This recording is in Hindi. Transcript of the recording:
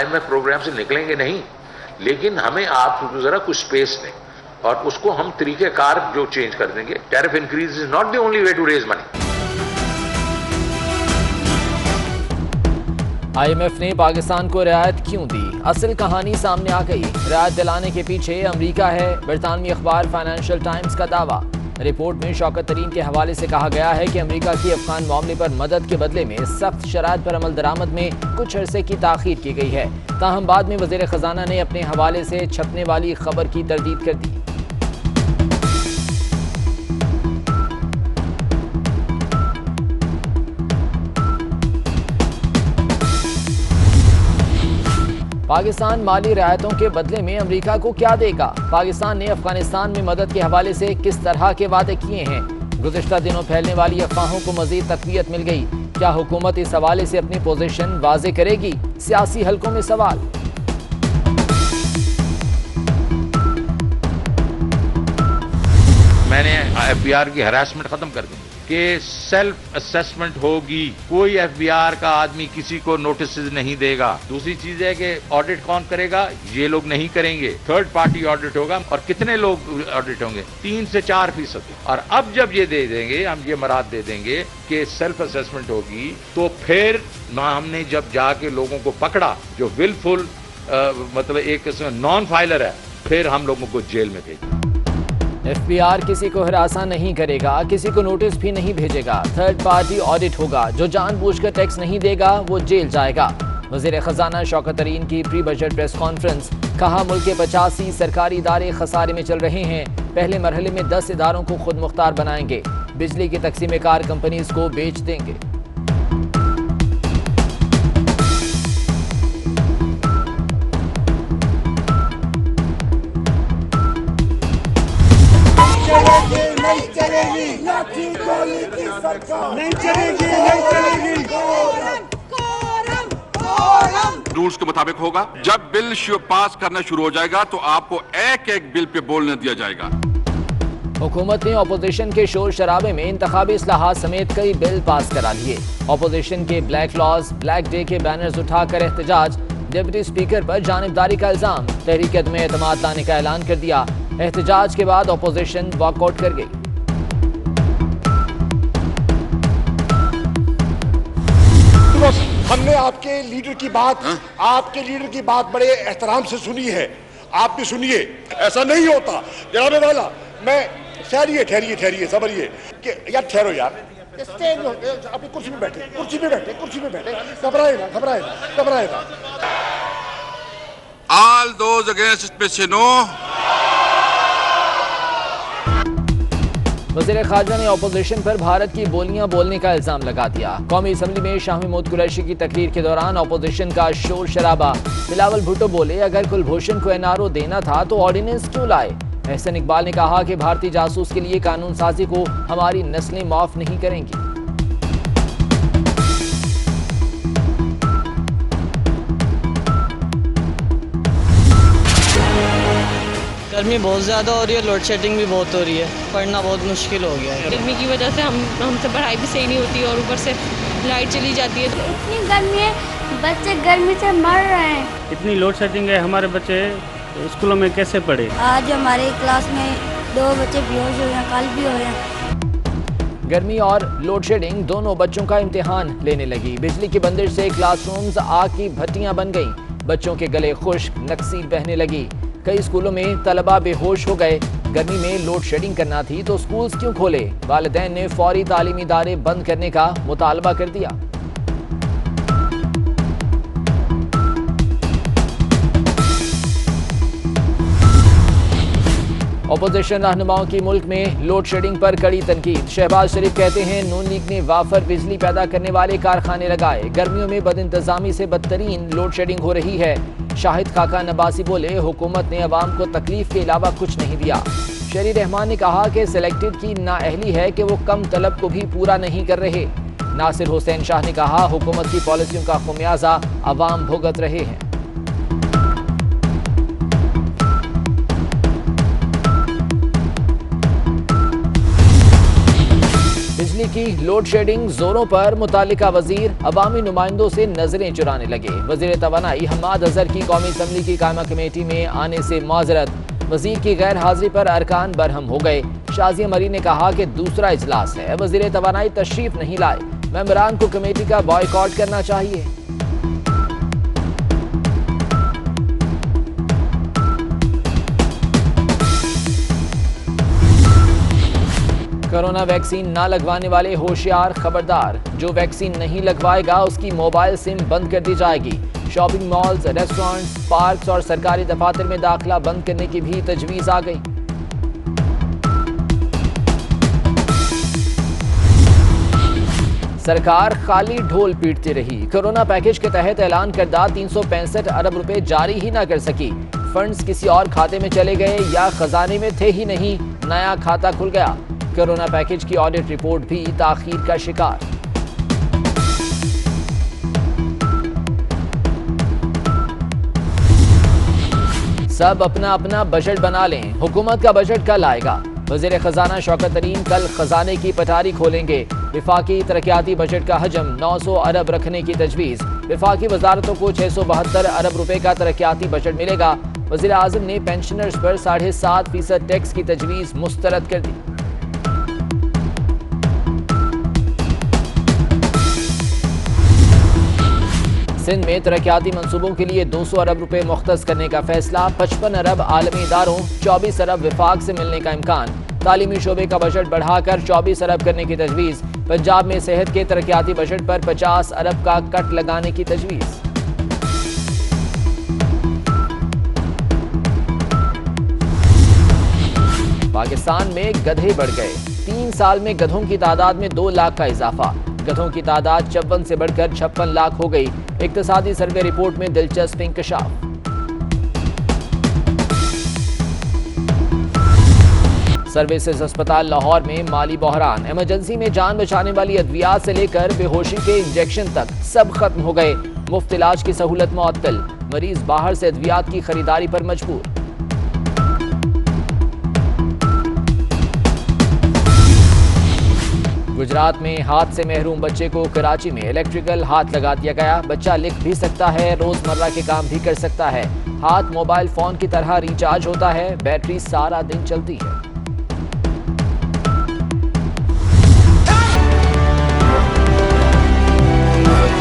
IMF प्रोग्राम से निकलेंगे नहीं, लेकिन हमें आप जरा कुछ स्पेस दें और उसको हम तरीक़ेकार जो चेंज कर देंगे। Tariff increase is not the only way to raise money. IMF ने पाकिस्तान को रियायत क्यों दी? असल कहानी सामने आ गई। रियायत दिलाने के पीछे अमेरिका है, बरतानवी अखबार फाइनेंशियल टाइम्स का दावा। रिपोर्ट में शौकत तरीन के हवाले से कहा गया है कि अमेरिका की अफगान मामले पर मदद के बदले में सख्त शराइत पर अमल दरामद में कुछ अरसे की ताखीर की गई है। ताहम बाद में वज़ीर ख़जाना ने अपने हवाले से छपने वाली खबर की तरदीद कर दी। पाकिस्तान माली रियायतों के बदले में अमेरिका को क्या देगा? पाकिस्तान ने अफगानिस्तान में मदद के हवाले से किस तरह के वादे किए हैं? गुज़िश्ता दिनों फैलने वाली अफवाहों को मज़ीद तक़वियत मिल गई। क्या हुकूमत इस हवाले से अपनी पोजीशन वाज़े करेगी? सियासी हलकों में सवाल। मैंने FBR की हरासमेंट खत्म कर दी कि सेल्फ असेसमेंट होगी, कोई FBR का आदमी किसी को नोटिस नहीं देगा। दूसरी चीज है कि ऑडिट कौन करेगा? ये लोग नहीं करेंगे, थर्ड पार्टी ऑडिट होगा। और कितने लोग ऑडिट होंगे? 3 से 4%। और अब जब ये दे देंगे, हम ये मराद दे देंगे कि सेल्फ असेसमेंट होगी, तो फिर हमने जब जाके लोगों को पकड़ा जो विलफुल मतलब एक किस्म नॉन फाइलर है, फिर हम लोगों को जेल में भेजा। FBR किसी को हिरासा नहीं करेगा, किसी को नोटिस भी नहीं भेजेगा। थर्ड पार्टी ऑडिट होगा। जो जानबूझकर टैक्स नहीं देगा वो जेल जाएगा। वज़ीर ख़जाना शौकत तरीन की प्री बजट प्रेस कॉन्फ्रेंस। कहा मुल्क के 85 सरकारी इदारे खसारे में चल रहे हैं। पहले मरहले में 10 इदारों को खुद मुख्तार बनाएंगे। बिजली की तकसीम कार कंपनीज को बेच देंगे। नहीं चलेगी, नहीं चलेगी। रूल्स के मुताबिक होगा। जब बिल पास करना शुरू हो जाएगा तो आपको एक एक बिल पे बोलने दिया जाएगा। हुकूमत ने अपोजिशन के शोर शराबे में इंतखाबी इस्लाहात समेत कई बिल पास करा लिए। अपोजिशन के ब्लैक लॉज, ब्लैक डे के बैनर्स उठाकर एहतजाज। डिप्टी स्पीकर पर जानिबदारी का इल्जाम। तहरीक अदम एतमाद लाने का ऐलान कर दिया। एहतजाज के बाद अपोजिशन वॉकआउट कर गई। हमने आपके लीडर की बात बड़े एहतराम से सुनी है। आप भी सुनिए। ऐसा नहीं होता जनाब वाला। मैं ठहरिए सबरिए कि यार ठहरो यार। अपनी कुर्सी में बैठे। घबराए ना। All those against it say no. वज़ीर ख़ारजा ने अपोजिशन पर भारत की बोलियां बोलने का इल्जाम लगा दिया। कौमी असम्बली में शाह महमूद कुरैशी की तकरीर के दौरान अपोजिशन का शोर शराबा। बिलावल भुट्टो बोले अगर कुलभूषण को NRO देना था तो ऑर्डिनेंस क्यों लाए? एहसन इकबाल ने कहा कि भारतीय जासूस के लिए कानून साजी को हमारी नस्लें माफ नहीं करेंगी। गर्मी बहुत ज़्यादा हो रही है, लोड शेडिंग भी बहुत हो रही है, पढ़ना बहुत मुश्किल हो गया है। गर्मी की वजह से हमसे पढ़ाई भी सही नहीं होती और ऊपर से लाइट चली जाती है। इतनी गर्मी है, बच्चे गर्मी से मर रहे हैं। इतनी लोड शेडिंग है, हमारे बच्चे स्कूलों में कैसे पढ़े? आज हमारे क्लास में 2 बच्चे बेहोश हो गए, कल भी हो गए। गर्मी और लोड शेडिंग दोनों बच्चों का इम्तिहान लेने लगी। बिजली की बंदिश से क्लासरूम्स आग की भट्टियां बन गईं। बच्चों के गले खुश्क, नक्सीर बहने लगी। कई स्कूलों में तलबा बेहोश हो गए। गर्मी में लोड शेडिंग करना थी तो स्कूल्स क्यों खोले? वालिदैन ने फौरी तालीमी इदारे बंद करने का मुतालबा कर दिया। अपोजिशन रहनुमाओं की मुल्क में लोड शेडिंग पर कड़ी तनकीद। शहबाज शरीफ कहते हैं नून लीग ने वाफर बिजली पैदा करने वाले कारखाने लगाए। गर्मियों में बदइंतजामी से बदतरीन लोड शेडिंग हो रही है। शाहिद खाका नबासी बोले हुकूमत ने अवाम को तकलीफ के अलावा कुछ नहीं दिया। शरी रहमान ने कहा कि सिलेक्टेड की नाअहली है कि वो कम तलब को भी पूरा नहीं कर रहे। नासिर हुसैन शाह ने कहा हुकूमत की पॉलिसियों का खुमियाजा अवाम भुगत रहे हैं। बिजली दिल्ली की लोड शेडिंग जोरों पर मुतालिका वजीर अवामी नुमाइंदों से नजरें चुराने लगे। वजीर तवानाई हम्माद अजहर की कौमी असम्बली की कायमा कमेटी में आने से माजरत। वजीर की गैर हाजिरी पर अरकान बरहम हो गए। शाजिया मरी ने कहा कि दूसरा इजलास है, वजीर तवानाई तशरीफ नहीं लाए, मेंबरान को कमेटी का बॉयकॉट करना चाहिए। कोरोना वैक्सीन ना लगवाने वाले होशियार खबरदार, जो वैक्सीन नहीं लगवाएगा उसकी मोबाइल सिम बंद कर दी जाएगी। शॉपिंग मॉल्स, रेस्टोरेंट्स, पार्क्स और सरकारी दफातर में दाखिला बंद करने की भी तजवीज आ गई। सरकार खाली ढोल पीटती रही। कोरोना पैकेज के तहत ऐलान करदा 365 अरब रुपए जारी ही ना कर सकी। फंड्स किसी और खाते में चले गए या खजाने में थे ही नहीं, नया खाता खुल गया। कोरोना पैकेज की ऑडिट रिपोर्ट भी ताखीर का शिकार। सब अपना अपना बजट बना लें, हुकूमत का बजट कल आएगा। वजीर खजाना शौकत तरीन कल खजाने की पटारी खोलेंगे। विफाकी तरक्याती बजट का हजम 900 अरब रखने की तजवीज। विफाकी वजारतों को 672 अरब रुपए का तरक्याती बजट मिलेगा। वजीर आजम ने पेंशनर्स पर 7.5% टैक्स की तजवीज मुस्तरद कर दी। सिंध में तरक्याती मंसूबों के लिए 200 अरब रुपए मुख्तस करने का फैसला। 55 अरब आलमी इदारों, 24 अरब विफाक से मिलने का इम्कान। तालीमी शोबे का बजट बढ़ाकर 24 अरब करने की तजवीज। पंजाब में सेहत के तरक्याती बजट पर 50 अरब का कट लगाने की तजवीज। पाकिस्तान में गधे बढ़ गए। 3 साल में गधों की तादाद में 2 लाख का इजाफा। गधों की तादाद 54 से बढ़कर 56 लाख हो गई। इक्तिसादी सर्वे रिपोर्ट में दिलचस्प इंकशाफ। सर्विसेज अस्पताल लाहौर में माली बहरान। इमरजेंसी में जान बचाने वाली अद्वियात से लेकर बेहोशी के इंजेक्शन तक सब खत्म हो गए। मुफ्त इलाज की सहूलत मुअत्तल। मरीज बाहर से अद्वियात की खरीदारी पर मजबूर। गुजरात में हाथ से महरूम बच्चे को कराची में इलेक्ट्रिकल हाथ लगा दिया गया। बच्चा लिख भी सकता है, रोजमर्रा के काम भी कर सकता है। हाथ मोबाइल फोन की तरह रिचार्ज होता है, बैटरी सारा दिन चलती है।